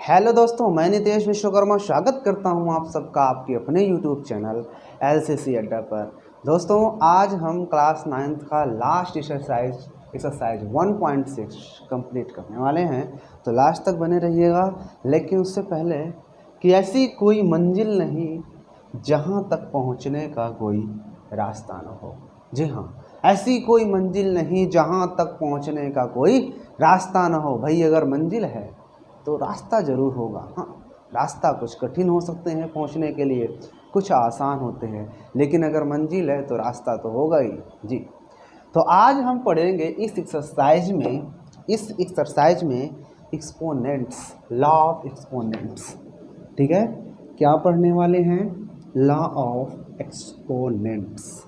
Hello दोस्तों, मैं नितेश विश्वकर्मा स्वागत करता हूं आप सबका आपके अपने यूट्यूब चैनल एलसीसी अड्डा पर। दोस्तों, आज हम क्लास 9th का लास्ट एक्सरसाइज 1.6 कंप्लीट करने वाले हैं, तो लास्ट तक बने रहिएगा। लेकिन उससे पहले कि ऐसी कोई मंजिल नहीं जहां तक पहुंचने का कोई रास्ता न हो। जी हाँ, ऐसी कोई मंजिल नहीं जहां तक पहुंचने का कोई रास्ता न हो। भाई, अगर मंजिल है तो रास्ता ज़रूर होगा। हाँ, रास्ता कुछ कठिन हो सकते हैं पहुंचने के लिए, कुछ आसान होते हैं, लेकिन अगर मंजिल है तो रास्ता तो होगा ही। जी, तो आज हम पढ़ेंगे इस एक्सरसाइज में एक्सपोनेंट्स, लॉ ऑफ एक्सपोनेंट्स। ठीक है, क्या पढ़ने वाले हैं? Law of exponents.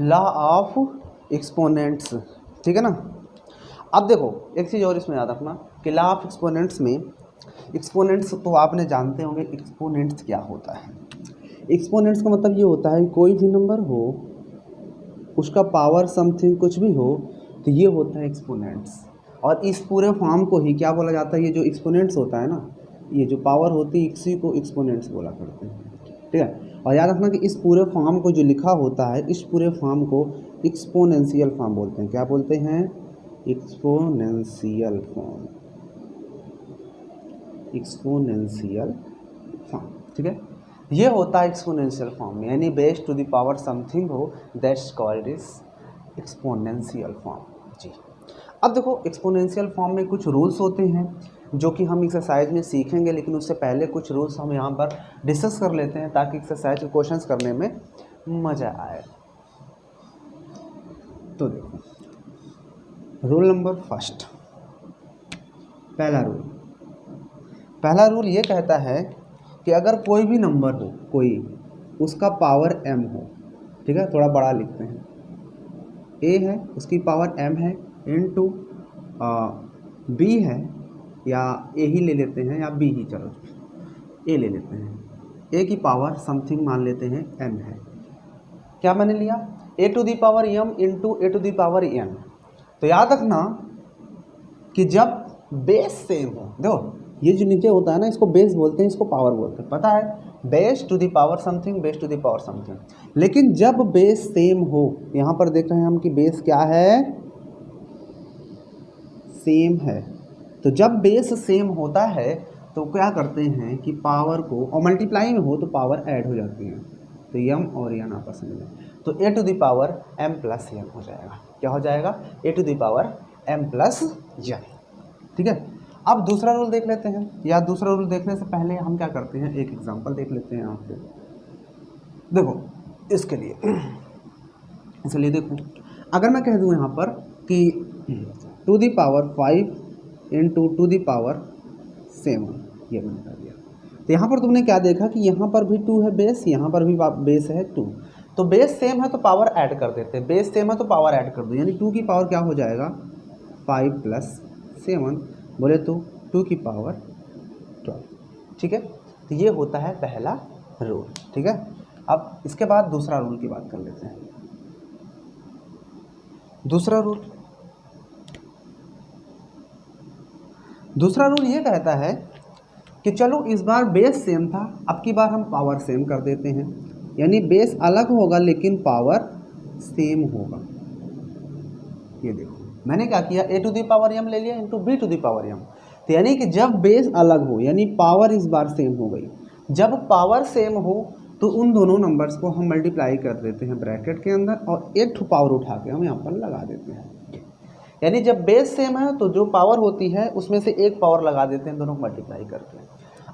Law of exponents, ठीक है ना। अब देखो, एक चीज़ और इसमें याद रखना कि लॉ ऑफ एक्सपोनेंट्स में एक्सपोनेंट्स तो आपने जानते होंगे। एक्सपोनेंट्स क्या होता है? एक्सपोनेंट्स का मतलब ये होता है कोई भी नंबर हो, उसका पावर समथिंग कुछ भी हो, तो ये होता है एक्सपोनेंट्स। और इस पूरे फॉर्म को ही क्या बोला जाता है? ये जो एक्सपोनेंट्स होता है ना, ये जो पावर होती है, इसी को एक्सपोनेंट्स बोला करते हैं। ठीक है, और याद रखना कि इस पूरे फॉर्म को जो लिखा होता है, इस पूरे फॉर्म को एक्सपोनेंशियल फॉर्म बोलते हैं। क्या बोलते हैं? Exponential form, exponential form. ठीक है, ये होता है एक्सपोनेंशियल फॉर्म, यानी base to the power something हो, that's called is exponential form. जी, अब देखो, एक्सपोनेंशियल फॉर्म में कुछ रूल्स होते हैं जो कि हम एक्सरसाइज में सीखेंगे, लेकिन उससे पहले कुछ रूल्स हम यहाँ पर डिस्कस कर लेते हैं ताकि एक्सरसाइज के क्वेश्चंस करने में मज़ा आए। तो देखो, रूल नंबर फर्स्ट, पहला रूल ये कहता है कि अगर कोई भी नंबर हो, कोई, उसका पावर m हो, ठीक है, थोड़ा बड़ा लिखते हैं, a है, उसकी पावर m है, इनटू b है, या a ही ले लेते हैं या b ही, चलो a ले लेते हैं, a की पावर समथिंग मान लेते हैं m है। क्या मैंने लिया? a to the power m into a to the power n। तो याद रखना कि जब बेस सेम हो, देखो ये जो नीचे होता है ना, इसको बेस बोलते हैं, इसको पावर बोलते हैं, पता है? Base to the power something, base to the power something. लेकिन जब बेस सेम हो, यहाँ पर देख रहे हैं हम कि बेस क्या है? सेम है। तो जब बेस सेम होता है तो क्या करते हैं कि पावर को, और मल्टीप्लाई में हो तो पावर ऐड हो जाती है, तो m और n आपस में, तो a to the power m plus n हो जाएगा। क्या हो जाएगा? a to the power m plus n। ठीक है, अब दूसरा रूल देख लेते हैं, या दूसरा रूल देखने से पहले हम क्या करते हैं, एक एग्जांपल देख लेते हैं यहाँ पे। देखो, इसलिए देखो, अगर मैं कह दूँ यहाँ पर कि two the power 5 into two the power 7, ये मैंने कर दिया, तो यहाँ पर तुमने क्या देखा कि यहाँ पर भी 2 है बेस, यहाँ पर भी बेस है 2। तो बेस सेम है तो पावर ऐड कर देते हैं, बेस सेम है तो पावर ऐड कर दो, यानी 2 की पावर क्या हो जाएगा? 5 प्लस 7, बोले तो 2 की पावर 12। ठीक है, तो ये होता है पहला रूल। ठीक है, अब इसके बाद दूसरा रूल की बात कर लेते हैं। दूसरा रूल ये कहता है कि चलो इस बार बेस सेम था, अब की बार हम पावर सेम कर देते हैं, यानी बेस अलग होगा लेकिन पावर सेम होगा। ये देखो, मैंने क्या किया? a to the power m ले लिया into b to the power m। तो यानी कि जब बेस अलग हो, यानी पावर इस बार सेम हो गई। जब पावर सेम हो तो उन दोनों नंबर्स को हम मल्टीप्लाई कर देते हैं ब्रैकेट के अंदर, और एक पावर उठा के हम यहाँ पर लगा देते हैं। यानी जब बेस सेम है तो जो पावर होती है उसमें से एक पावर लगा देते हैं, दोनों को मल्टीप्लाई करके।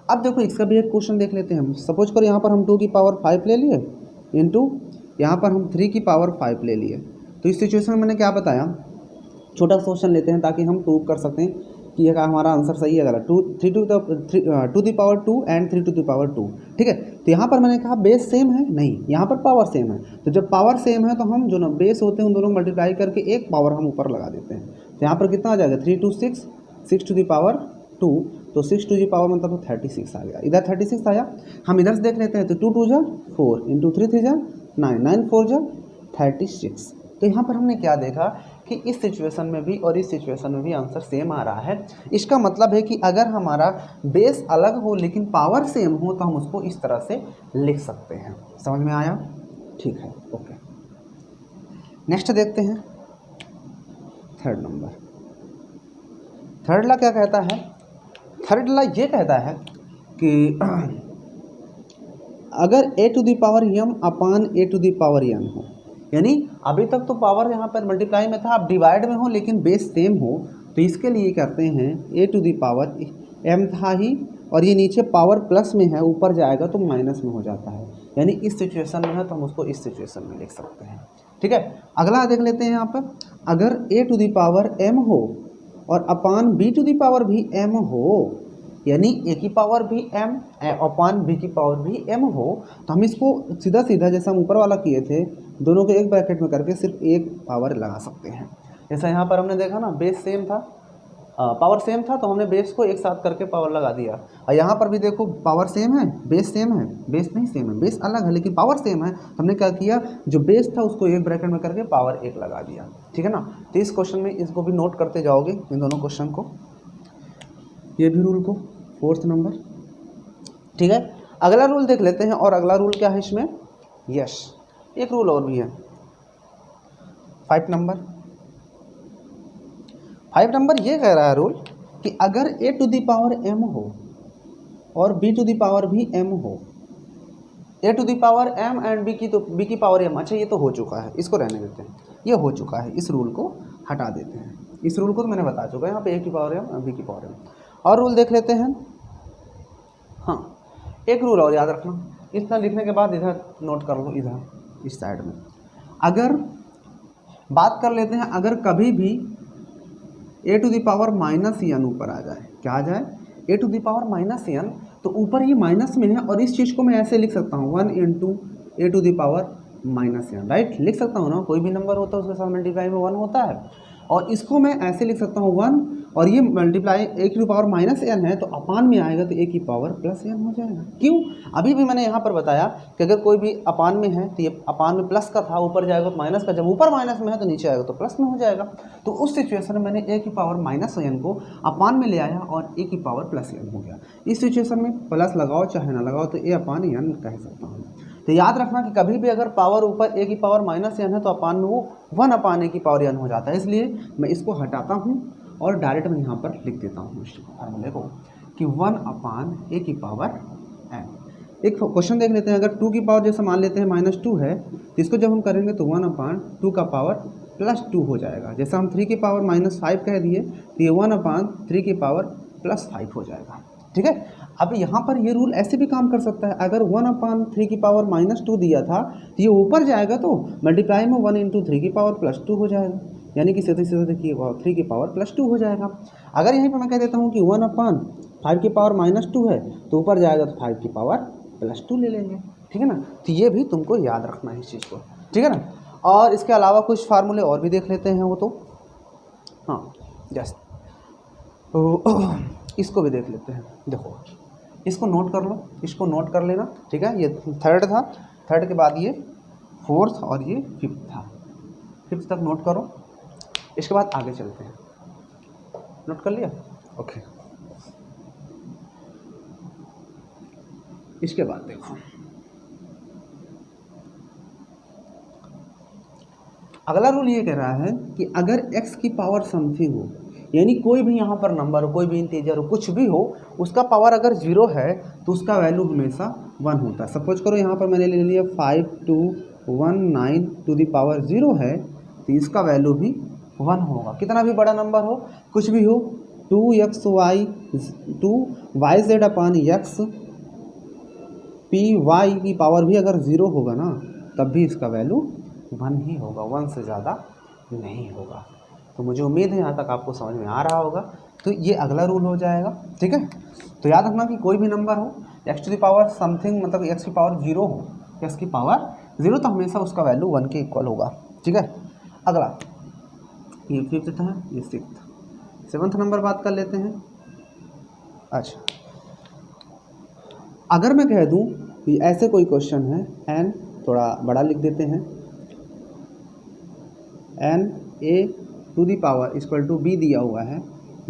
अब देखो, इसका भी एक क्वेश्चन देख लेते हैं। सपोज करो यहाँ पर हम 2 की पावर 5 ले लिए, इंटू यहाँ पर हम 3 की पावर 5 ले लिए। तो इस सिचुएशन में मैंने क्या बताया, छोटा क्वेश्चन लेते हैं ताकि हम प्रूव कर सकें कि ये हमारा आंसर सही है गलत। 2 the power 2 and 3 to the power 2। ठीक है, तो यहाँ पर मैंने कहा बेस सेम है, नहीं, यहाँ पर पावर सेम है। तो जब पावर सेम है तो हम जो ना बेस होते हैं उन दोनों को मल्टीप्लाई करके एक पावर हम ऊपर लगा देते हैं। तो यहाँ पर कितना आ जाएगा? 3 टू 6, 6 टू दी पावर 2, तो 6 टू दी पावर मतलब 36 आ गया, इधर 36 आया। हम इधर से देख लेते हैं तो 2 2 जा 4 इंटू 3 3 जा 9 9 4 जा 36। तो यहाँ पर हमने क्या देखा कि इस सिचुएशन में भी और इस सिचुएशन में भी आंसर सेम आ रहा है। इसका मतलब है कि अगर हमारा बेस अलग हो लेकिन पावर सेम हो तो हम उसको इस तरह से लिख सकते हैं। समझ में आया? ठीक है, ओके। नेक्स्ट देखते हैं थर्ड नंबर। थर्ड ला क्या कहता है? थर्ड ला ये कहता है कि अगर a to the power m upon a to the power n हो, यानी अभी तक तो पावर यहाँ पर मल्टीप्लाई में था, अब डिवाइड में हो लेकिन बेस सेम हो, तो इसके लिए करते हैं a to the power m था ही और ये नीचे पावर प्लस में है, ऊपर जाएगा तो माइनस में हो जाता है, यानी इस सिचुएशन में है तो हम उसको इस सिचुएशन में लिख सकते हैं। ठीक है, अगला देख लेते हैं। यहाँ पर अगर a to the power m हो और upon b to the power भी m हो, यानी a की पावर भी m अपान b की पावर भी m हो, तो हम इसको सीधा सीधा जैसा हम ऊपर वाला किए थे दोनों को एक ब्रैकेट में करके सिर्फ एक पावर लगा सकते हैं। जैसा यहाँ पर हमने देखा ना, बेस सेम था, पावर सेम था, तो हमने बेस को एक साथ करके पावर लगा दिया। और यहाँ पर भी देखो पावर सेम है, बेस सेम है, बेस नहीं सेम है, बेस अलग है लेकिन पावर सेम है, तो हमने क्या किया, जो बेस था उसको एक ब्रैकेट में करके पावर एक लगा दिया। ठीक है ना? तो इस क्वेश्चन में इसको भी नोट करते जाओगे, इन दोनों क्वेश्चन को, ये भी रूल को, फोर्थ नंबर। ठीक है, अगला रूल देख लेते हैं। और अगला रूल क्या है इसमें? यस, एक रूल और भी है, 5 नंबर। 5 नंबर ये कह रहा है रूल कि अगर a to the power m हो और b टू दी पावर भी m हो, a to the power m and b की पावर m, अच्छा ये तो हो चुका है, इसको रहने देते हैं, ये हो चुका है, इस रूल को हटा देते हैं। इस रूल को तो मैंने बता चुका है, यहाँ पे a की पावर m और b की पावर m। और रूल देख लेते हैं। हाँ, एक रूल और याद रखना, इतना लिखने के बाद इधर नोट कर लो, इधर इस साइड में। अगर बात कर लेते हैं, अगर कभी भी a to the power minus n ऊपर आ जाए, क्या आ जाए, a to the power minus n, तो ऊपर ये माइनस में है और इस चीज़ को मैं ऐसे लिख सकता हूँ 1 into a to the power minus n, right? लिख सकता हूँ ना, कोई भी नंबर होता है उसके साथ मल्टीप्लाई में 1 होता है, और इसको मैं ऐसे लिख सकता हूँ 1, और ये मल्टीप्लाई a की पावर माइनस n है तो अपान में आएगा तो a की पावर प्लस n हो जाएगा। क्यों? अभी भी मैंने यहाँ पर बताया कि अगर कोई भी अपान में है तो ये अपान में प्लस का था, ऊपर जाएगा तो माइनस का, जब ऊपर माइनस में है तो नीचे आएगा तो प्लस में हो जाएगा। तो उस सिचुएशन में मैंने a की पावर माइनस n को अपान में ले आया और a की पावर प्लस n हो गया। इस सिचुएशन में प्लस लगाओ चाहे ना लगाओ तो a अपान n कह सकता हूँ। तो याद रखना कि कभी भी अगर पावर ऊपर a की पावर माइनस n है तो अपान में वो 1 अपान a की पावर n हो जाता है। इसलिए मैं इसको हटाता हूँ और डायरेक्ट मैं यहाँ पर लिख देता हूँ इस फार्मूले को कि 1 अपान a की पावर n। एक क्वेश्चन देख लेते हैं, अगर 2 की पावर जैसे मान लेते हैं -2 है तो इसको जब हम करेंगे तो 1 अपान 2 का पावर +2 हो जाएगा। जैसा हम 3 की पावर -5 कह दिए तो ये 1 अपान 3 की पावर +5 हो जाएगा। ठीक है, अब यहाँ पर ये रूल ऐसे भी काम कर सकता है, अगर 1 अपान 3 की पावर -2 दिया था तो ये ऊपर जाएगा तो मल्टीप्लाई में 1 इंटू 3 की पावर +2 हो जाएगा, यानी कि सीधे सीधे देखिए 3 की पावर +2 हो जाएगा। अगर यहीं पर मैं कह देता हूँ कि 1 अपान 5 की पावर -2 है तो ऊपर जाएगा तो 5 की पावर +2 ले लेंगे। ठीक है ना? तो ये भी तुमको याद रखना है इस चीज़ को। ठीक है ना? और इसके अलावा कुछ फार्मूले और भी देख लेते हैं, वो तो हाँ जस्ट इसको भी देख लेते हैं। देखो इसको नोट कर लो, इसको नोट कर लेना। ठीक है, ये थर्ड था, थर्ड के बाद ये फोर्थ और ये फिफ्थ था, फिफ्थ तक नोट करो। इसके बाद आगे चलते हैं। नोट कर लिया? ओके। इसके बाद देखो अगला रूल ये कह रहा है कि अगर x की पावर समथिंग हो, यानी कोई भी यहाँ पर नंबर हो, कोई भी इंटीजर हो, कुछ भी हो, उसका पावर अगर 0 है तो उसका वैल्यू हमेशा 1 होता है। सपोज करो यहाँ पर मैंने ले लिया 5219 टू दी पावर 0 है तो इसका वैल्यू भी 1 होगा। कितना भी बड़ा नंबर हो, कुछ भी हो, 2y/z अपान x py की पावर भी अगर 0 होगा ना तब भी इसका वैल्यू 1 ही होगा, 1 से ज़्यादा नहीं होगा। तो मुझे उम्मीद है यहाँ तक आपको समझ में आ रहा होगा। तो ये अगला रूल हो जाएगा। ठीक है, तो याद रखना कि कोई भी नंबर हो, x to the power something मतलब x की पावर 0 हो, x की पावर 0 तो हमेशा उसका वैल्यू 1 के इक्वल होगा। ठीक है, अगला ये फिफ्थ था, ये सिक्स्थ, सेवन्थ नंबर बात कर लेते हैं। अच्छा, अगर मैं कह दूं कि ऐसे कोई क्वेश्चन है, n थोड़ा बड़ा लिख देते हैं, n a to the power equal to b दिया हुआ है,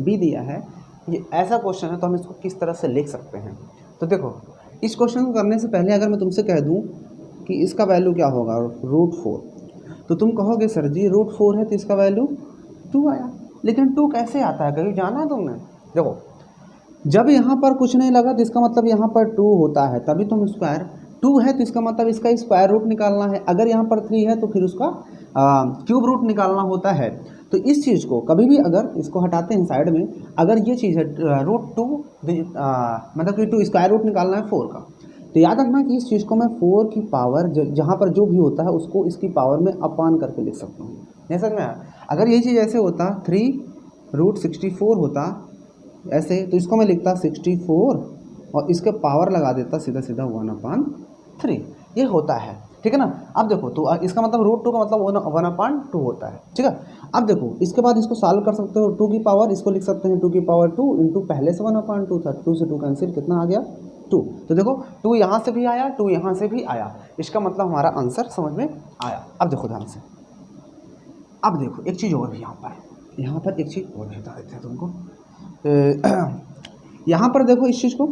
b दिया है, ये ऐसा क्वेश्चन है, तो हम इसको किस तरह से लिख सकते हैं। तो देखो, इस क्वेश्चन को करने से पहले अगर मैं तुमसे कह दूं कि इसका वैल्यू क्या होगा, √4, तो तुम कहोगे सर जी √4 है तो इसका वैल्यू 2 आया, लेकिन 2 कैसे आता है, कभी जाना है तुमने? देखो, जब यहाँ पर कुछ नहीं लगा तो इसका मतलब यहाँ पर 2 होता है, तभी तुम स्क्वायर, 2 है तो इसका मतलब इसका स्क्वायर रूट निकालना है, अगर यहाँ पर 3 है तो फिर उसका क्यूब रूट निकालना होता है। तो इस चीज़ को कभी भी अगर इसको हटाते हैं साइड में, अगर ये चीज़ है √2 मतलब कि 2 स्क्वायर रूट निकालना है 4 का, तो याद रखना कि इस चीज़ को मैं 4 की पावर जहाँ पर जो भी होता है उसको इसकी पावर में अपान करके लिख सकता हूँ। नहीं समझ में आया? अगर ये चीज़ ऐसे होता 3√64 होता ऐसे, तो इसको मैं लिखता 64 और इसके पावर लगा देता सीधा सीधा 1/3, ये होता है, ठीक है ना। अब देखो, तो इसका मतलब √2 का मतलब 1/2 होता है, ठीक है। अब देखो, इसके बाद इसको सॉल्व कर सकते हो, 2 की पावर, इसको लिख सकते हैं 2 की पावर 2 इंटू पहले से 1/2 था, 2 से 2 कैंसिल, कितना आ गया 2। तो देखो 2 यहाँ से भी आया, 2 यहाँ से भी आया, इसका मतलब हमारा आंसर समझ में आया। अब देखो ध्यान से, अब देखो एक चीज़ और भी यहाँ पर एक चीज़ और भी बता देते हैं तुमको। यहाँ पर देखो इस चीज़ को,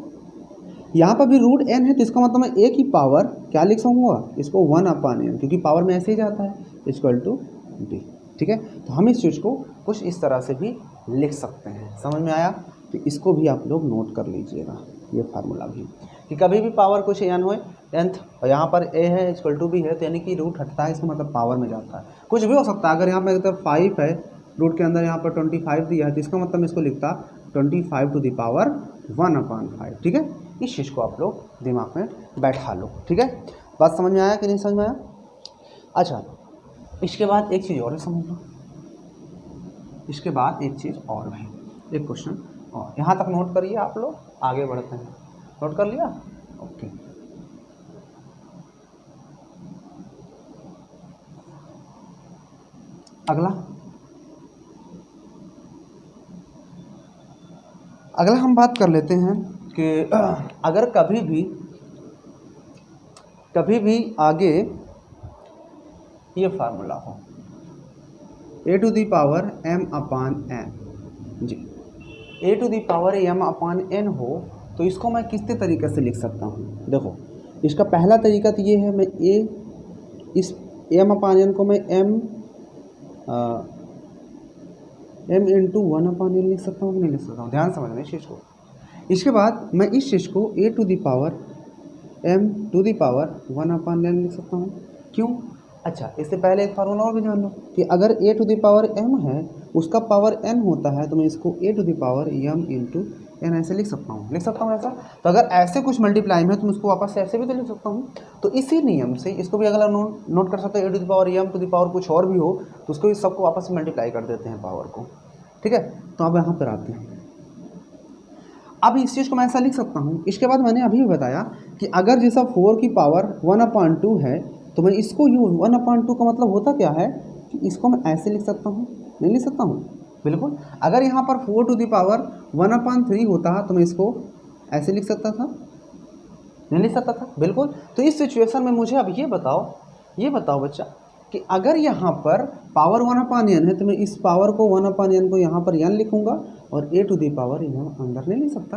यहाँ पर भी √n है तो इसका मतलब मैं a की पावर क्या लिख सकूँगा, इसको 1/n, क्योंकि पावर में ऐसे ही जाता है, इक्वल टू b, ठीक है। तो हम इस चीज़ को कुछ इस तरह से भी लिख सकते हैं, समझ में आया? तो इसको भी आप लोग नोट कर लीजिएगा, ये फार्मूला भी, कि कभी भी पावर कुछ n हो, nth, और यहाँ पर a है इक्वल टू b है, तो यानी कि रूट हटता है, इसका मतलब पावर में जाता है, कुछ भी हो सकता है। अगर यहाँ पर अगर 5 है, रूट के अंदर यहाँ पर 25 दिया है, तो इसका मतलब इसको लिखता 25 टू द पावर 1/5, ठीक है। इस चीज़ को आप लोग दिमाग में बैठा लो, ठीक है। बात समझ में आया कि नहीं समझ में आया? अच्छा, इसके बाद एक चीज़ और समझ लो, इसके बाद एक चीज़ और है, एक क्वेश्चन और, यहाँ तक नोट करिए आप लोग, आगे बढ़ते हैं। नोट कर लिया? ओके। अगला हम बात कर लेते हैं कि अगर कभी भी आगे ये फार्मूला हो a to the power m/n जी, a to the power m/n हो, तो इसको मैं किस तरीके से लिख सकता हूँ? देखो, इसका पहला तरीका तो ये है, मैं इस m/n को मैं m इंटू 1/n लिख सकता हूँ कि नहीं लिख सकता हूँ? ध्यान समझना इस चीज़ को। इसके बाद मैं इस चीज़ को a to the power m to the power 1/n लिख सकता हूँ। क्यों? अच्छा, इससे पहले एक फार्मूला और भी जान लो कि अगर a to the power m है, उसका पावर n होता है, तो मैं इसको a to the power m into n ऐसे लिख सकता हूँ ऐसा। तो अगर ऐसे कुछ मल्टीप्लाई में, तो मैं उसको वापस से ऐसे भी तो लिख सकता हूँ। तो इसी नियम से इसको भी अगला नोट कर सकते हैं, a to the power m to the power कुछ और भी हो, तो उसको इस सबको वापस से मल्टीप्लाई कर देते हैं पावर को, ठीक है। तो अब यहाँ पर आते हैं, अब इस चीज़ को मैं ऐसा लिख सकता हूँ। इसके बाद मैंने अभी भी बताया कि अगर जैसा 4 की पावर 1/2 है, तो मैं इसको 1/2 का मतलब होता क्या है कि इसको मैं ऐसे लिख सकता हूँ, नहीं लिख सकता हूँ? बिल्कुल। अगर यहाँ पर 4 टू दी पावर 1/3 होता तो मैं इसको ऐसे लिख सकता था, नहीं लिख सकता था? बिल्कुल। तो इस सिचुएशन में मुझे अब ये बताओ बच्चा कि अगर यहाँ पर पावर 1/n है, तो मैं इस पावर को 1/n को यहाँ पर n लिखूंगा और a टू दी पावर यहाँ अंदर नहीं लिख सकता?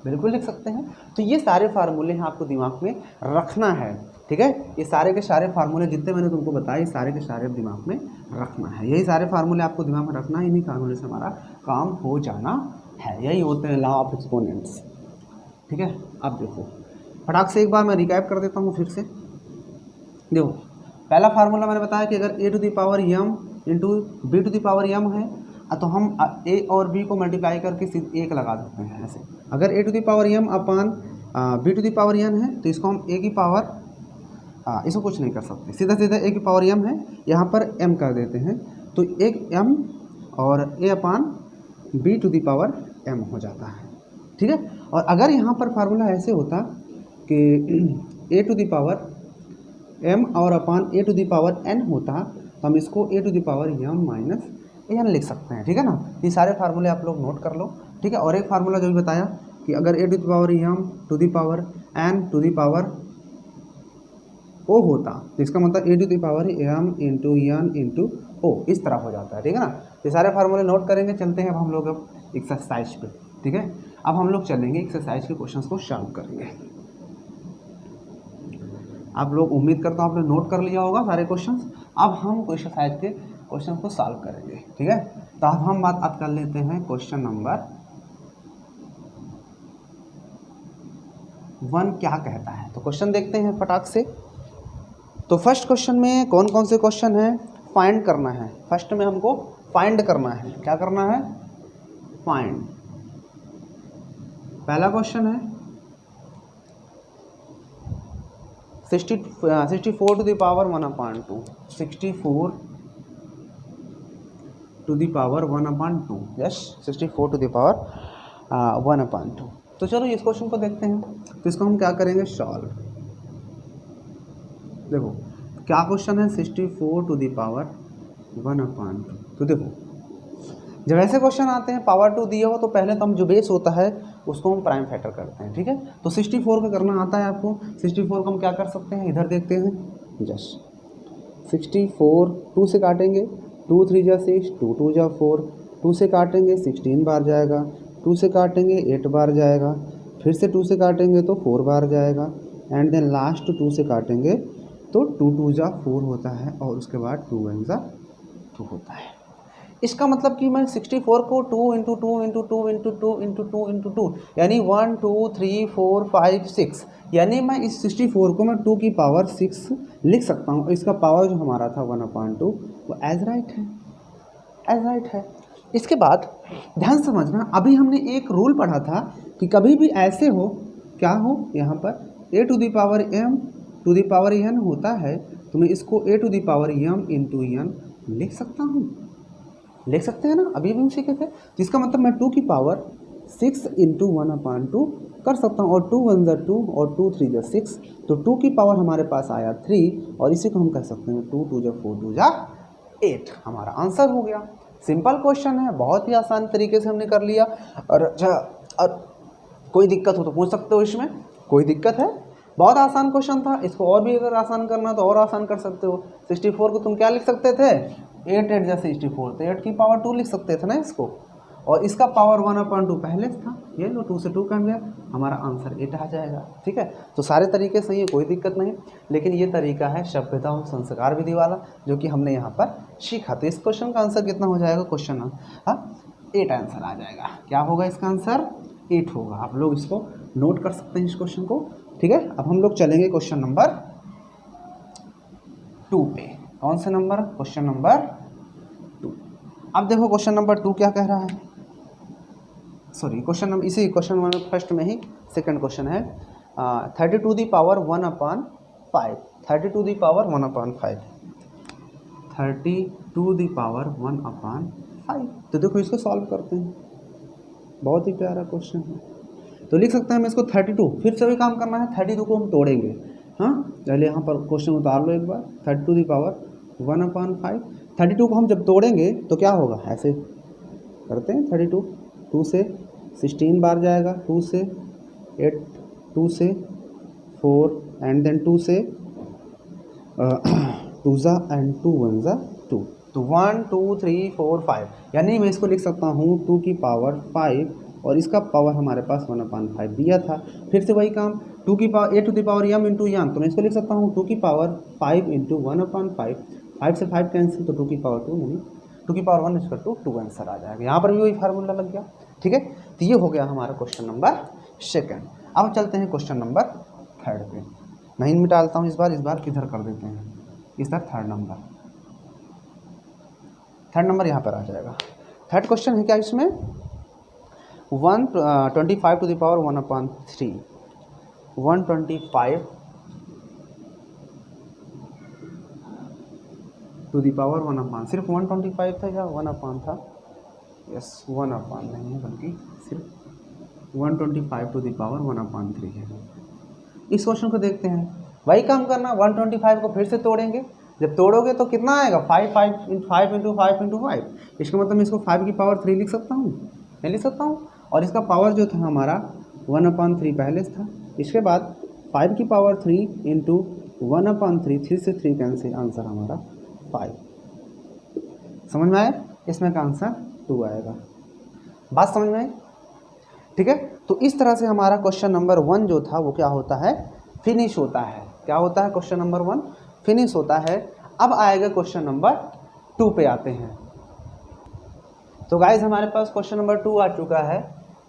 बिल्कुल लिख सकते हैं। तो ये सारे फार्मूले हैं, आपको दिमाग में रखना है, ठीक है। ये सारे के सारे फार्मूले जितने मैंने तुमको बताए, ये सारे के सारे दिमाग में रखना है। यही सारे फार्मूले आपको दिमाग में रखना है, इन्हीं फार्मूले से हमारा काम हो जाना है। यही होते हैं लॉ ऑफ एक्सपोनेंट्स, ठीक है। अब देखो, फटाक से एक बार मैं रिकैप कर देता हूँ फिर से। देखो, पहला फार्मूला मैंने बताया कि अगर a to the power m into b to the power m है, तो हम a और b को मल्टीप्लाई करके एक लगा देते हैं ऐसे। अगर a to the power m upon b to the power n है, तो इसको हम a की पावर इसको कुछ नहीं कर सकते, सीधा सीधा a की पावर m है, यहाँ पर m कर देते हैं, तो एक m और a upon b to the power m हो जाता है, ठीक है। और अगर यहाँ पर फार्मूला ऐसे होता कि a to the power m और upon a to the power n होता, तो हम इसको a to the power m माइनस n लिख सकते हैं, ठीक है ना। ये सारे फार्मूले आप लोग नोट कर लो, ठीक है। और एक फार्मूला जो भी बताया कि अगर a to the power m to the power n to the power o होता तो इसका मतलब a to the power m into n into o इस तरह हो जाता है, ठीक है ना। ये सारे फार्मूले नोट करेंगे। चलते हैं अब हम लोग अब एक्सरसाइज पे, ठीक है। अब हम लोग चलेंगे एक्सरसाइज के क्वेश्चंस को सॉल्व करेंगे। आप लोग उम्मीद करता हूँ आपने नोट कर लिया होगा सारे क्वेश्चंस। अब हम एक्सरसाइज के क्वेश्चन को सॉल्व करेंगे, ठीक है। तो अब हम बात कर लेते हैं क्वेश्चन नंबर 1 क्या कहता है। तो क्वेश्चन देखते हैं फटाक से। तो फर्स्ट क्वेश्चन में कौन कौन से क्वेश्चन है, फाइंड करना है। फर्स्ट में हमको फाइंड करना है, क्या करना है, फाइंड। पहला क्वेश्चन है 64 to the power 1/2, 64 to the power 1/2, yes 64 to the power 1/2। तो चलो इस क्वेश्चन को देखते हैं। तो इसको हम क्या करेंगे, सॉल्व। देखो क्या क्वेश्चन है, 64 टू द पावर 1/2। तो देखो जब ऐसे क्वेश्चन आते हैं पावर 2 दिया हो तो पहले तो हम जो बेस होता है उसको हम प्राइम फैक्टर करते हैं, ठीक है। तो 64 का करना आता है आपको। 64 को हम क्या कर सकते हैं, इधर देखते हैं, जस्ट 64 2 से काटेंगे, 2 3 जा 6, 2 2 जा 4, 2 से काटेंगे 16 बार जाएगा, 2 से काटेंगे 8 बार जाएगा, फिर से 2 से काटेंगे तो 4 बार जाएगा, एंड देन लास्ट 2 से काटेंगे तो 2 2 जा 4 होता है, और उसके बाद 2 1 जा 2 होता है। इसका मतलब कि मैं 64 को 2 into 2 into 2 into 2 into 2 into 2 यानी 1 2 3 4 5 6, यानी मैं इस 64 को मैं 2 की पावर 6 लिख सकता हूँ। इसका पावर जो हमारा था 1/2 वो एज राइट है, एज राइट है। इसके बाद ध्यान समझना, अभी हमने एक रूल पढ़ा था कि कभी भी ऐसे हो, क्या हो, यहाँ पर a to the power m to the power n होता है तो मैं इसको a to the power m into n लिख सकता हूँ, लिख सकते हैं ना, अभी भी हम सीखे थे। जिसका मतलब मैं 2 की पावर 6 इंटू 1/2 कर सकता हूँ, और 2 1 जा 2 और 2 3 जा 6, तो 2 की पावर हमारे पास आया 3, और इसी को हम कह सकते हैं 2 2 जा 4 2 जा 8, हमारा आंसर हो गया। सिंपल क्वेश्चन है, बहुत ही आसान तरीके से हमने कर लिया। और अच्छा, और कोई दिक्कत हो तो पूछ सकते हो, इसमें कोई दिक्कत है, बहुत आसान क्वेश्चन था। इसको और भी अगर आसान करना तो और आसान कर सकते हो। 64 को तुम क्या लिख सकते थे, 8 8 जा 64, तो 8 की पावर 2 लिख सकते थे ना इसको, और इसका पावर 1/2 पहले था, ये लो 2 से 2 कट गया, हमारा आंसर 8 आ जाएगा, ठीक है। तो सारे तरीके सही है, कोई दिक्कत नहीं, लेकिन ये तरीका है सभ्यता और संस्कार विधि वाला जो कि हमने यहाँ पर सीखा। तो इस क्वेश्चन का आंसर कितना हो जाएगा, क्वेश्चन 8 आंसर आ जाएगा। क्या होगा इसका आंसर, 8 होगा। आप लोग इसको नोट कर सकते हैं इस क्वेश्चन को, ठीक है। अब हम लोग चलेंगे क्वेश्चन नंबर 2 पे। कौन से नंबर, क्वेश्चन नंबर 2। अब देखो क्वेश्चन नंबर 2 क्या कह रहा है, सॉरी क्वेश्चन नंबर, इसी क्वेश्चन नंबर फर्स्ट में ही सेकंड क्वेश्चन है 30 to the power 1/5, 30 to the power 1/5, 30 to the power 1/5। तो देखो इसको सॉल्व करते हैं, बहुत ही प्यारा क्वेश्चन है। तो लिख सकते हैं हम इसको 32, फिर से भी काम करना है, 32 को हम तोड़ेंगे। हाँ पहले यहाँ पर क्वेश्चन उतार लो एक बार, 30 टू द पावर 1/5, 32 को हम जब तोड़ेंगे तो क्या होगा, ऐसे करते हैं 32, 2 से 16 बार जाएगा, 2 से 8, 2 से 4, एंड देन 2 से 2 जा एंड 2 1 जा 2, तो 1 2 3 4 5, यानी मैं इसको लिख सकता हूँ 2 की पावर 5, और इसका पावर हमारे पास 1/5 दिया था। फिर से वही काम, 2 की power a to the power m into m, तो मैं इसको लिख सकता हूँ 2 की पावर 5 इंटू 1/5, 5 से 5 कैंसिल, तो 2 की पावर 2, यानी 2 की पावर 1 इसका 2 आंसर आ जाएगा। यहाँ पर भी वही फार्मूला लग गया, ठीक है। तो ये हो गया हमारा क्वेश्चन नंबर सेकंड। अब चलते हैं क्वेश्चन नंबर थर्ड पे। मैं इनमें डालता हूँ, इस बार किधर कर देते हैं, इस बार थर्ड नंबर यहाँ पर आ जाएगा। थर्ड क्वेश्चन है क्या इसमें, 125 to the power 1/3, 125 to the power 1/, सिर्फ 125 था या 1/, था, यस 1/, नहीं है बल्कि सिर्फ 125 टू द पावर 1/3 है। इस क्वेश्चन को देखते हैं, वही काम करना, 125 को फिर से तोड़ेंगे, जब तोड़ोगे तो कितना आएगा, 5 इंटू 5, इसका मतलब मैं इसको 5 की पावर 3 लिख सकता हूँ, नहीं लिख सकता हूँ, और इसका पावर जो था हमारा 1/3 पहले से था। इसके बाद 5 की पावर 3 इंटू 1/3, 3 से 3 कैंसिल, आंसर हमारा 5। समझ में आया? इसमें का आंसर 2 आएगा। बात समझ में आई? ठीक है, तो इस तरह से हमारा क्वेश्चन नंबर 1 जो था वो क्या होता है, फिनिश होता है। क्या होता है? क्वेश्चन नंबर 1 फिनिश होता है। अब आएगा क्वेश्चन नंबर 2 पे आते हैं। तो गाइज हमारे पास क्वेश्चन नंबर 2 आ चुका है।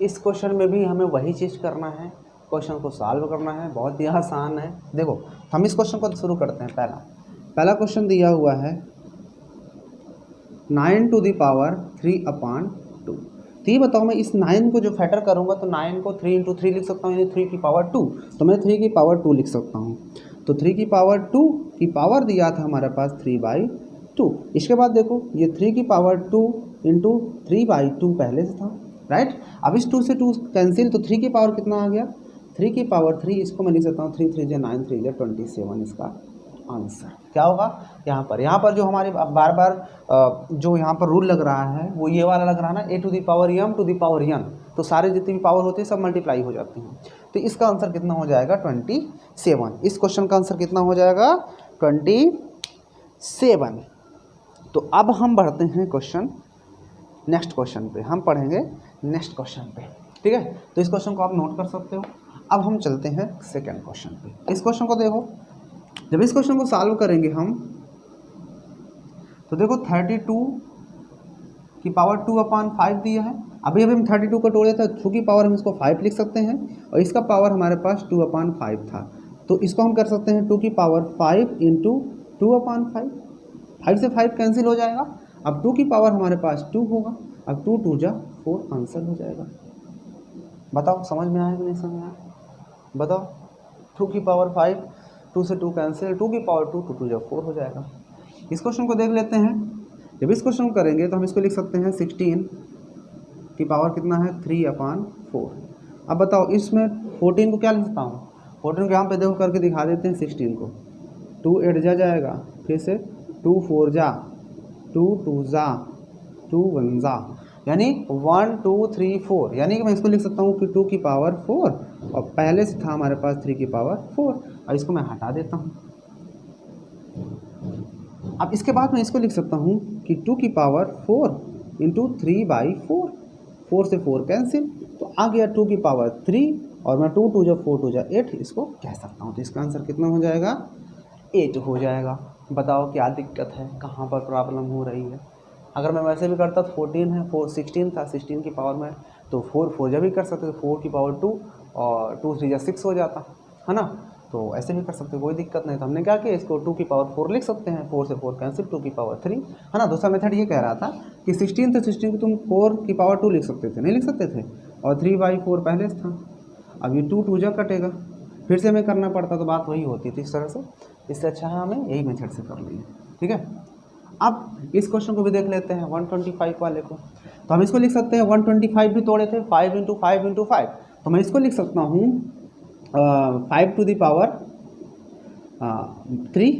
इस क्वेश्चन में भी हमें वही चीज़ करना है, क्वेश्चन को सॉल्व करना है, बहुत ही आसान है। देखो हम इस क्वेश्चन को शुरू करते हैं। पहला क्वेश्चन दिया हुआ है 9 टू द पावर 3/2। तो ये बताओ, मैं इस 9 को जो फैक्टर करूँगा तो 9 को 3 इंटू 3 लिख सकता हूँ, यानी 3 की पावर 2। तो मैं 3 की पावर 2 लिख सकता हूँ। तो 3 की पावर 2 की पावर दिया था हमारे पास 3/2। इसके बाद देखो ये 3 की पावर 2 इंटू 3/2 पहले से था, राइट। अब इस 2 से 2 कैंसिल, तो 3 की पावर कितना आ गया, 3 की पावर 3। इसको मैं लिख सकता हूँ 3 3 जा 9, 3 जा 27। इसका आंसर क्या होगा? यहाँ पर जो हमारे बार बार जो यहाँ पर रूल लग रहा है वो ये वाला लग रहा है ना, a to the power m to the power n। तो सारे जितनी भी पावर होती है सब मल्टीप्लाई हो जाती हैं। तो इसका आंसर कितना हो जाएगा? 27। इस क्वेश्चन का आंसर कितना हो जाएगा? 27। तो अब हम बढ़ते हैं नेक्स्ट क्वेश्चन पे। हम पढ़ेंगे नेक्स्ट क्वेश्चन पे, ठीक है। तो इस क्वेश्चन को आप नोट कर सकते हो। अब हम चलते हैं सेकेंड क्वेश्चन पे। इस क्वेश्चन को देखो, जब इस क्वेश्चन को सॉल्व करेंगे हम, तो देखो 32 की पावर 2/5 दिया है। अभी हम 32 को तोड़े थे, 2 की पावर हम इसको 5 लिख सकते हैं, और इसका पावर हमारे पास 2/5 था। तो इसको हम कर सकते हैं 2 की पावर 5 इंटू 2/5। 5 से 5 कैंसिल हो जाएगा। अब 2 की पावर हमारे पास 2 होगा। अब 2 2 जा 4 आंसर हो जाएगा। बताओ समझ में आया कि नहीं समझ में आया? बताओ। 2 की पावर 5, 2 से 2 कैंसिल, 2 की पावर 2, 2 2 जा 4 हो जाएगा। इस क्वेश्चन को देख लेते हैं। जब इस क्वेश्चन को करेंगे तो हम इसको लिख सकते हैं 16 की पावर कितना है, 3/4। अब बताओ इसमें 14 को क्या लिख सकता हूँ? 14 को यहाँ पे देखो करके दिखा देते हैं 16 को। 2 8 जा जाएगा, फिर से 2 4 जा, 2 2 जा, 2 1 जा, यानी 1 2 3 4। यानी कि मैं इसको लिख सकता हूँ कि 2 की पावर 4, और पहले से था हमारे पास 3 की पावर 4, और इसको मैं हटा देता हूँ। अब इसके बाद मैं इसको लिख सकता हूँ कि 2 की पावर 4 इंटू 3/4, 4 से 4 कैंसिल, तो आ गया 2 की पावर 3, और मैं 2 2 जा 4 2 जा 8 इसको कह सकता हूँ। तो इसका आंसर कितना हो जाएगा? 8 हो जाएगा। बताओ क्या दिक्कत है, कहाँ पर प्रॉब्लम हो रही है? अगर मैं वैसे भी करता तो 14 है, 16 था, 16 की पावर में तो 4 4 जा भी कर सकते थे, 4 की पावर 2 और 2 3 जा 6 हो जाता है ना। तो ऐसे भी कर सकते हो, कोई दिक्कत नहीं। तो हमने क्या किया, इसको 2 की पावर 4 लिख सकते हैं, 4 से 4 कैंसिल, 2 की पावर 3 है ना। दूसरा मेथड ये कह रहा था कि 16 थे, 16 को तुम 4 की पावर 2 लिख सकते थे, नहीं लिख सकते थे, और 3/4 पहले से था। अब ये 2 2 जा कटेगा, फिर से हमें करना पड़ता, तो बात वही होती थी इस तरह से। इससे अच्छा है हमें यही मेथड से कर लिए, ठीक है। अब इस क्वेश्चन को भी देख लेते हैं 125 वाले को। तो हम इसको लिख सकते हैं 125 भी तोड़े थे 5 इंटू 5 इंटू 5। तो मैं इसको लिख सकता हूँ 5 टू द पावर 3,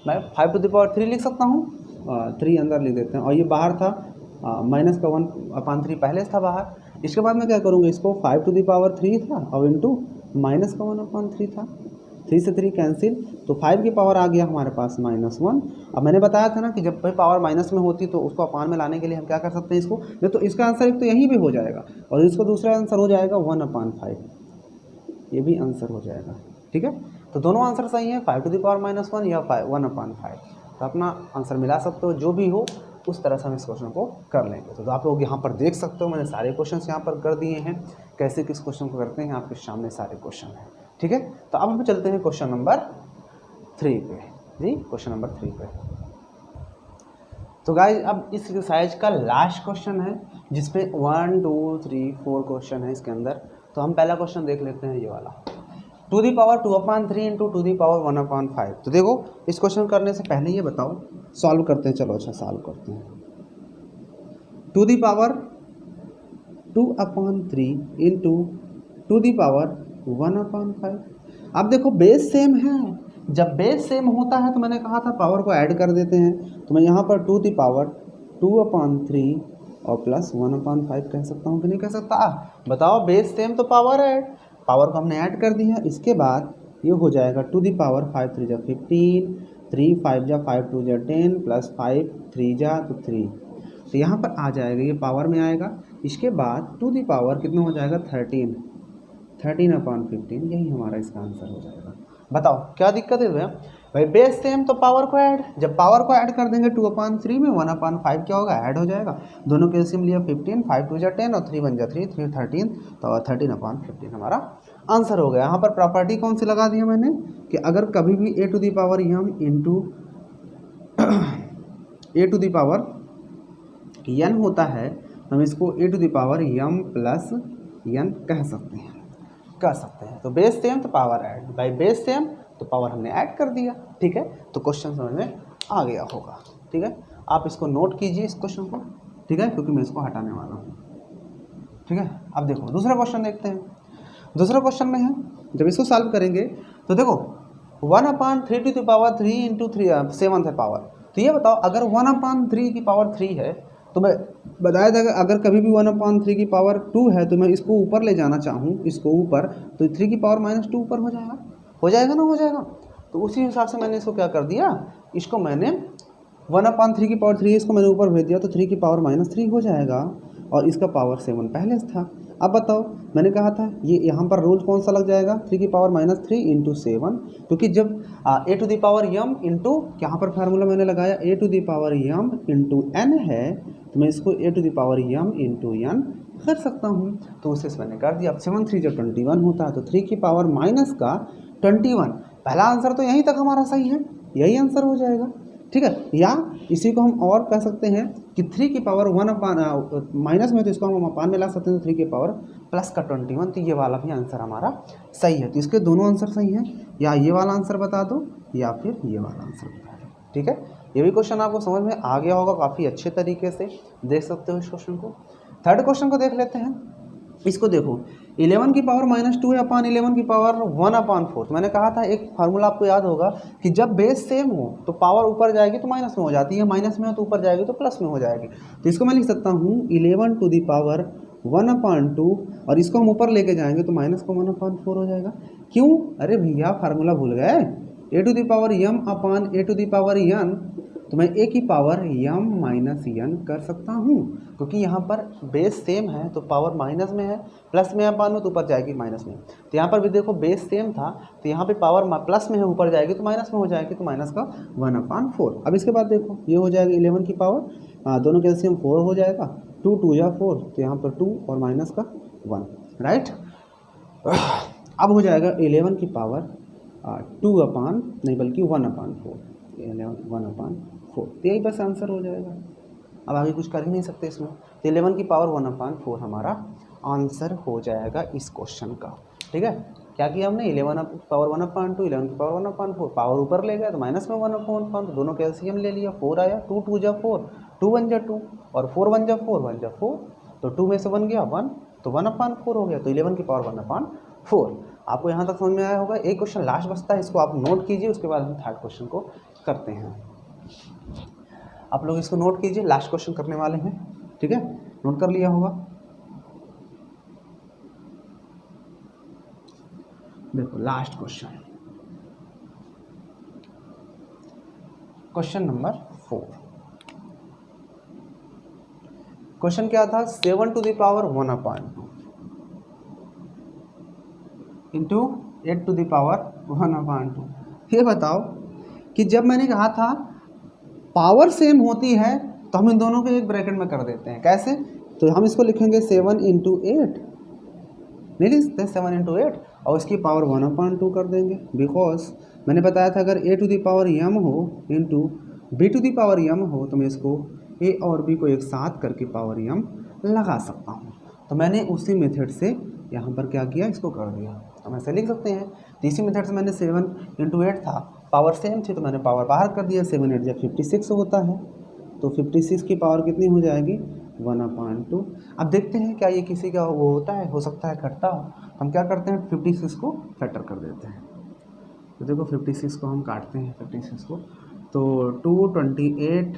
मैं 5 टू द पावर 3 लिख सकता हूँ। 3 अंदर लिख देते हैं, और ये बाहर था, माइनस का 1/3 पहले से था बाहर। इसके बाद मैं क्या करूँगा, इसको 5 टू द पावर 3 था, और इंटू माइनस का 1/3 था, 3 से 3 कैंसिल, तो 5 की पावर आ गया हमारे पास -1। अब मैंने बताया था ना कि जब भी पावर माइनस में होती तो उसको अपान में लाने के लिए हम क्या कर सकते हैं इसको, नहीं तो इसका आंसर एक तो यहीं भी हो जाएगा, और इसको दूसरा आंसर हो जाएगा 1/5, ये भी आंसर हो जाएगा, ठीक है। तो दोनों आंसर सही है, 5 टू द पावर -1 या 1/5। तो अपना आंसर मिला सकते हो, जो भी हो उस तरह से हम इस क्वेश्चन को कर लेंगे। तो आप लोग यहाँ पर देख सकते हो, मैंने सारे क्वेश्चन यहाँ पर कर दिए हैं, कैसे किस क्वेश्चन को करते हैं आपके सामने सारे क्वेश्चन हैं, ठीक है। तो अब हम चलते हैं क्वेश्चन नंबर 3 पे। जी क्वेश्चन नंबर 3 पे। तो गाइस अब इस एक्सरसाइज का लास्ट क्वेश्चन है, जिसपे 1 2 3 4 क्वेश्चन है इसके अंदर। तो हम पहला क्वेश्चन देख लेते हैं, ये वाला, two the power 2/3 into two the power 1/5। तो देखो इस क्वेश्चन करने से पहले ये बताओ, सॉल्व करते हैं, चलो अच्छा सॉल्व करते हैं। Two the power 2/3 into two the power 1/5। अब देखो बेस सेम है, जब बेस सेम होता है तो मैंने कहा था पावर को ऐड कर देते हैं। तो मैं यहाँ पर 2 दी पावर 2/3 और प्लस 1/5 कह सकता हूँ कि नहीं कह सकता? बताओ, बेस सेम तो पावर ऐड, पावर को हमने ऐड कर दिया। इसके बाद ये हो जाएगा टू दी पावर 5 3 जा 15, 3 5 जा 5 2 जा 10 प्लस 5 3 जा तो 3, तो यहाँ पर आ जाएगा, ये पावर में आएगा। इसके बाद टू दी पावर कितना हो जाएगा 13/15, यही हमारा इसका आंसर हो जाएगा। बताओ क्या दिक्कत है भैया? भाई बेस सेम तो पावर को ऐड, जब पावर को ऐड कर देंगे 2/3 में 1/5 क्या होगा, ऐड हो जाएगा। दोनों के एलसीएम लिया 15, 5 2 जा 10 और 3 1 जा 3, 3 13, तो 13/15 हमारा आंसर हो गया। यहाँ पर प्रॉपर्टी कौन सी लगा दी है मैंने कि अगर कभी भी a to the power m into a to the power n होता है तो हम इसको a to the power m plus n कह सकते हैं, तो बेस सेम तो power add, by base same तो पावर हमने ऐड कर दिया। ठीक है, तो क्वेश्चन समझ में आ गया होगा। ठीक है, आप इसको नोट कीजिए इस क्वेश्चन को। ठीक है, क्योंकि मैं इसको हटाने वाला हूँ। ठीक है, अब देखो दूसरा क्वेश्चन देखते हैं। दूसरा क्वेश्चन में है, जब इसको सॉल्व करेंगे तो देखो 1/3 टू द पावर 3 इंटू 3 7 है पावर। तो ये बताओ, अगर 1/3 की पावर 3 है तो मैं बताया था अगर कभी भी 1/3 की पावर 2 है तो मैं इसको ऊपर ले जाना चाहूँ, इसको ऊपर, तो 3 की पावर -2 ऊपर हो जाएगा ना, हो जाएगा। तो उसी हिसाब से मैंने इसको क्या कर दिया, इसको मैंने 1/3 की पावर 3 इसको मैंने ऊपर भेज दिया, तो 3 की पावर -3 हो जाएगा और इसका पावर 7 पहले था। अब बताओ, मैंने कहा था ये यहाँ पर रूल कौन सा लग जाएगा, 3 की पावर -3 इंटू 7, क्योंकि जब a to the power m into, यहाँ पर फार्मूला मैंने लगाया a to the power m into n है, तो मैं इसको a to the power m into n कर सकता हूँ। तो उसे मैंने कर दिया। अब 7 3 जब 21 होता है तो 3 की पावर माइनस का 21, पहला आंसर तो यहीं तक हमारा सही है, यही आंसर हो जाएगा। ठीक है, या इसी को हम और कह सकते हैं कि 3 की पावर 1 माइनस में, तो इसको हम अपान में ला सकते हैं, तो 3 की पावर प्लस का 21, तो ये वाला भी आंसर हमारा सही है। तो इसके दोनों आंसर सही हैं, या ये वाला आंसर बता दो या फिर ये वाला आंसर बता दो। ठीक है, ये भी क्वेश्चन आपको समझ में आ गया होगा, काफ़ी अच्छे तरीके से देख सकते हो इस क्वेश्चन को। थर्ड क्वेश्चन को देख लेते हैं। इसको देखो, 11 की पावर -2 है अपान 11 की पावर 1/4। तो मैंने कहा था एक फार्मूला आपको याद होगा कि जब बेस सेम हो तो पावर ऊपर जाएगी तो माइनस में हो जाती है, माइनस में हो तो ऊपर जाएगी तो प्लस में हो जाएगी। तो इसको मैं लिख सकता हूँ 11 टू दी पावर 1/2, और इसको हम ऊपर लेके जाएंगे तो माइनस का 1/4 हो जाएगा। क्यों? अरे भैया फार्मूला भूल गए, a to the power m upon a to the power n, तो मैं ए की पावर यम माइनस यन कर सकता हूँ, क्योंकि यहाँ पर बेस सेम है तो पावर माइनस में है, प्लस में अपान में तो ऊपर जाएगी माइनस में। तो यहाँ पर भी देखो बेस सेम था तो यहाँ पे पावर प्लस में है, ऊपर जाएगी तो माइनस में हो जाएगी, तो माइनस का 1/4। अब इसके बाद देखो ये हो जाएगा 11 की पावर, दोनों के एलसीएम 4 हो जाएगा, 2 2 या 4, तो यहाँ पर 2 और माइनस का 1, राइट। अब हो जाएगा 11 की पावर 2 अपान नहीं बल्कि 1/4, 1/4, तो यही बस आंसर हो जाएगा। अब आगे कुछ कर ही नहीं सकते इसमें, तो 11 की पावर 1/4 हमारा आंसर हो जाएगा इस क्वेश्चन का। ठीक है, क्या किया हमने, 11 की पावर 1/2, 11 की पावर 1/4, पावर ऊपर ले गया तो माइनस में 1/4, तो दोनों के एलसीएम ले लिया, 4 आया, 2 2 जा 4, 2 1 जा 2 और 4 1 जा 4, 1 जा 4, तो 2 में से 1 गया 1, तो 1/4 हो गया, तो 11 की पावर 1/4। आपको यहाँ तक समझ में आया होगा। एक क्वेश्चन लास्ट बचता है, इसको आप नोट कीजिए, उसके बाद हम थर्ड क्वेश्चन को करते हैं। आप लोग इसको नोट कीजिए, लास्ट क्वेश्चन करने वाले हैं। ठीक है, नोट कर लिया होगा। देखो last question, question number 4। Question क्या था, 7 to the power 1/2 into 8 to the power 1/2। ये बताओ कि जब मैंने कहा था पावर सेम होती है तो हम इन दोनों को एक ब्रैकेट में कर देते हैं। कैसे? तो हम इसको लिखेंगे 7 × 8, नहीं लिखते 7 × 8, और इसकी पावर 1/2 कर देंगे, बिकॉज मैंने बताया था अगर ए टू दी पावर यम हो into b to the power m हो तो मैं इसको ए और बी को एक साथ करके पावर यम लगा सकता हूँ। तो मैंने उसी मेथड से यहाँ पर क्या किया, इसको कर दिया। हम ऐसे लिख सकते हैं, तो इसी मेथड से मैंने 7 × 8 था, पावर सेम थी तो मैंने पावर बाहर कर दिया, 7 8 जब 56 होता है तो 56 की पावर कितनी हो जाएगी, 1/2। अब देखते हैं क्या ये किसी का वो होता है, हो सकता है घटता हो। हम क्या करते हैं, 56 को फैक्टर कर देते हैं। तो देखो 56 को हम काटते हैं, 56 को, तो 2 28,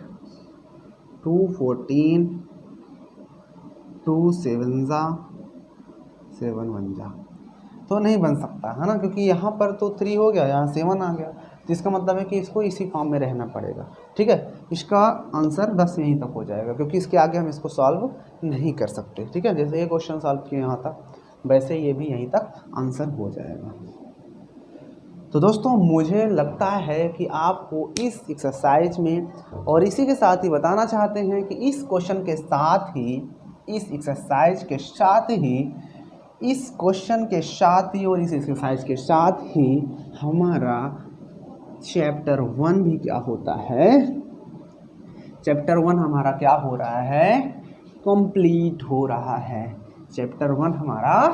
2 14, 2 7 जा 7 1 जा, तो नहीं बन सकता है ना, क्योंकि यहाँ पर तो 3 हो गया, यहाँ 7 आ गया, तो इसका मतलब है कि इसको इसी फॉर्म में रहना पड़ेगा। ठीक है, इसका आंसर बस यहीं तक हो जाएगा, क्योंकि इसके आगे हम इसको सॉल्व नहीं कर सकते। ठीक है, जैसे ये क्वेश्चन सॉल्व किए यहाँ तक, वैसे ये भी यहीं तक आंसर हो जाएगा। तो दोस्तों मुझे लगता है कि आपको इस एक्सरसाइज में, और इसी के साथ ही बताना चाहते हैं कि इस क्वेश्चन के साथ ही, इस एक्सरसाइज के साथ ही, इस क्वेश्चन के साथ ही और इस एक्सरसाइज के साथ ही हमारा चैप्टर 1 भी क्या होता है, चैप्टर 1 हमारा क्या हो रहा है, कंप्लीट हो रहा है। चैप्टर 1 हमारा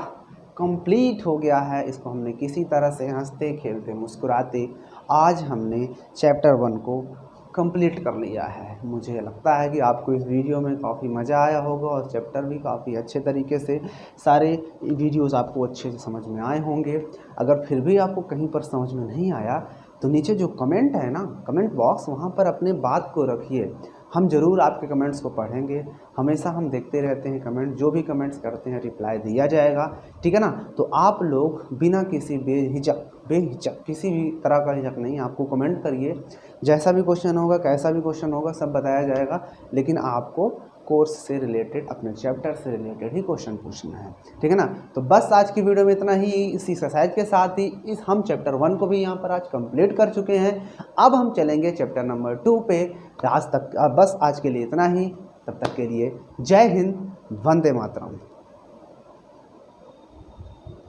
कंप्लीट हो गया है। इसको हमने किसी तरह से हंसते खेलते मुस्कुराते आज हमने चैप्टर 1 को कंप्लीट कर लिया है। मुझे लगता है कि आपको इस वीडियो में काफ़ी मज़ा आया होगा और चैप्टर भी काफ़ी अच्छे तरीके से, सारे वीडियोस आपको अच्छे से समझ में आए होंगे। अगर फिर भी आपको कहीं पर समझ में नहीं आया तो नीचे जो कमेंट है ना, कमेंट बॉक्स, वहाँ पर अपने बात को रखिए। हम ज़रूर आपके कमेंट्स को पढ़ेंगे, हमेशा हम देखते रहते हैं कमेंट, जो भी कमेंट्स करते हैं रिप्लाई दिया जाएगा। ठीक है ना, तो आप लोग बिना किसी बेहिचक किसी भी तरह का हिचक नहीं, आपको कमेंट करिए, जैसा भी क्वेश्चन होगा, कैसा भी क्वेश्चन होगा, सब बताया जाएगा, लेकिन आपको कोर्स से रिलेटेड, अपने चैप्टर से रिलेटेड ही क्वेश्चन पूछना है। ठीक है ना, तो बस आज की वीडियो में इतना ही। इस एक्सरसाइज के साथ ही इस हम चैप्टर 1 को भी यहाँ पर आज कंप्लीट कर चुके हैं। अब हम चलेंगे चैप्टर नंबर 2 पे। आज तक बस आज के लिए इतना ही, तब तक के लिए जय हिंद, वंदे मातरम।